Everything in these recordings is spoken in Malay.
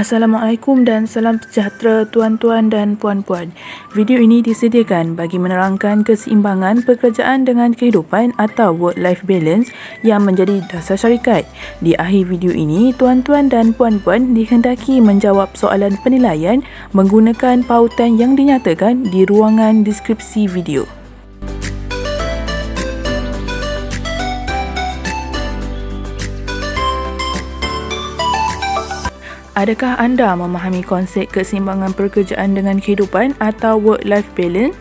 Assalamualaikum dan salam sejahtera tuan-tuan dan puan-puan. Video ini disediakan bagi menerangkan keseimbangan pekerjaan dengan kehidupan atau work-life balance yang menjadi dasar syarikat. Di akhir video ini, tuan-tuan dan puan-puan dikhendaki menjawab soalan penilaian menggunakan pautan yang dinyatakan di ruangan deskripsi video. Adakah anda memahami konsep keseimbangan pekerjaan dengan kehidupan atau work-life balance?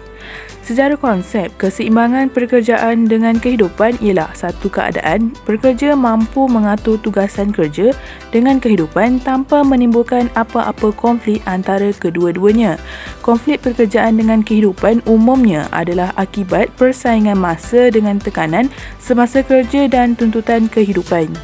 Secara konsep, keseimbangan pekerjaan dengan kehidupan ialah satu keadaan pekerja mampu mengatur tugasan kerja dengan kehidupan tanpa menimbulkan apa-apa konflik antara kedua-duanya. Konflik pekerjaan dengan kehidupan umumnya adalah akibat persaingan masa dengan tekanan semasa kerja dan tuntutan kehidupan.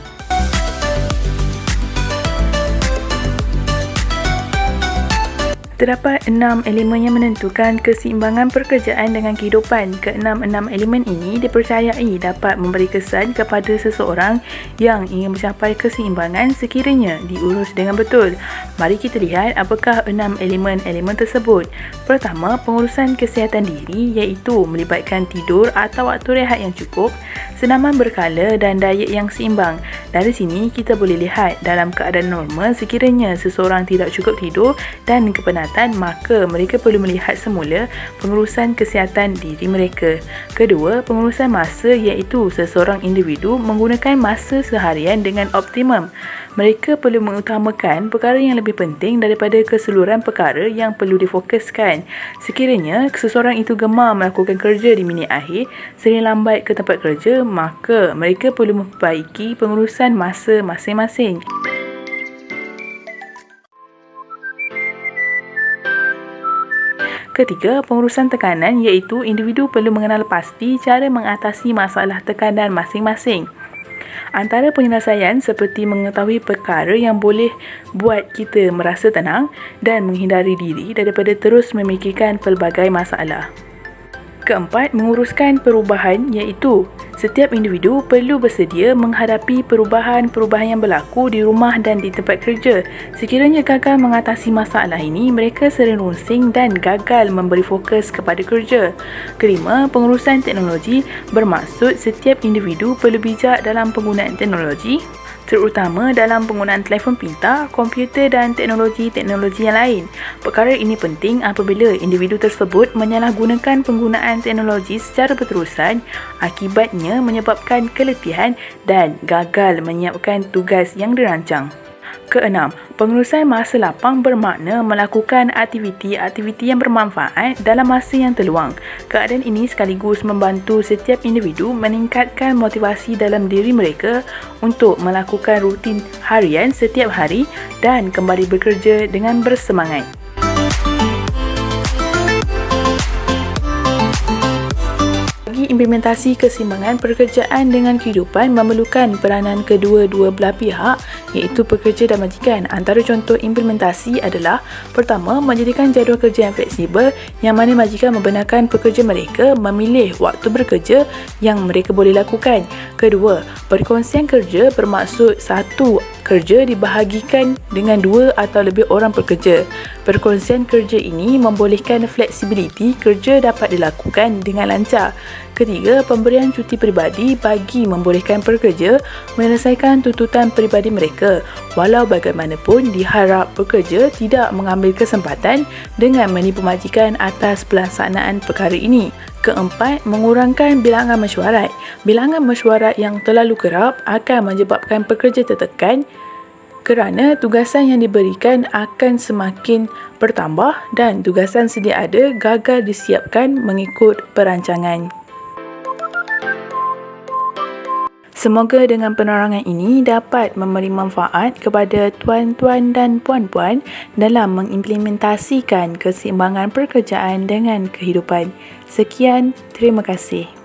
Terdapat 6 elemen yang menentukan keseimbangan pekerjaan dengan kehidupan. Keenam-enam elemen ini dipercayai dapat memberi kesan kepada seseorang yang ingin mencapai keseimbangan sekiranya diurus dengan betul. Mari kita lihat apakah 6 elemen-elemen tersebut. Pertama, pengurusan kesihatan diri iaitu melibatkan tidur atau waktu rehat yang cukup, senaman berkala dan diet yang seimbang. Dari sini kita boleh lihat dalam keadaan normal sekiranya seseorang tidak cukup tidur dan kepenatan, maka mereka perlu melihat semula pengurusan kesihatan diri mereka. Kedua, pengurusan masa iaitu seseorang individu menggunakan masa seharian dengan optimum. Mereka perlu mengutamakan perkara yang lebih penting daripada keseluruhan perkara yang perlu difokuskan. Sekiranya seseorang itu gemar melakukan kerja di minit akhir, sering lambat ke tempat kerja, maka mereka perlu memperbaiki pengurusan masa masing-masing. Ketiga, pengurusan tekanan iaitu individu perlu mengenal pasti cara mengatasi masalah tekanan masing-masing. Antara penyelesaian seperti mengetahui perkara yang boleh buat kita merasa tenang dan menghindari diri daripada terus memikirkan pelbagai masalah. Keempat, menguruskan perubahan iaitu setiap individu perlu bersedia menghadapi perubahan-perubahan yang berlaku di rumah dan di tempat kerja. Sekiranya gagal mengatasi masalah ini, mereka sering runsing dan gagal memberi fokus kepada kerja. Kelima, pengurusan teknologi bermaksud setiap individu perlu bijak dalam penggunaan teknologi, terutama dalam penggunaan telefon pintar, komputer dan teknologi-teknologi yang lain. Perkara ini penting apabila individu tersebut menyalahgunakan penggunaan teknologi secara berterusan, akibatnya menyebabkan keletihan dan gagal menyiapkan tugas yang dirancang. Keenam, pengurusan masa lapang bermakna melakukan aktiviti-aktiviti yang bermanfaat dalam masa yang terluang. Keadaan ini sekaligus membantu setiap individu meningkatkan motivasi dalam diri mereka untuk melakukan rutin harian setiap hari dan kembali bekerja dengan bersemangat. Implementasi keseimbangan pekerjaan dengan kehidupan memerlukan peranan kedua-dua belah pihak iaitu pekerja dan majikan. Antara contoh implementasi adalah pertama, menjadikan jadual kerja yang fleksibel yang mana majikan membenarkan pekerja mereka memilih waktu bekerja yang mereka boleh lakukan. Kedua, perkongsian kerja bermaksud satu kerja dibahagikan dengan dua atau lebih orang pekerja. Perkongsian kerja ini membolehkan fleksibiliti kerja dapat dilakukan dengan lancar. Ketiga, pemberian cuti peribadi bagi membolehkan pekerja menyelesaikan tuntutan peribadi mereka. Walau bagaimanapun, diharap pekerja tidak mengambil kesempatan dengan menipu majikan atas pelaksanaan perkara ini. Keempat, mengurangkan bilangan mesyuarat. Bilangan mesyuarat yang terlalu kerap akan menyebabkan pekerja tertekan kerana tugasan yang diberikan akan semakin bertambah dan tugasan sedia ada gagal disiapkan mengikut perancangan. Semoga dengan penerangan ini dapat memberi manfaat kepada tuan-tuan dan puan-puan dalam mengimplementasikan keseimbangan pekerjaan dengan kehidupan. Sekian, terima kasih.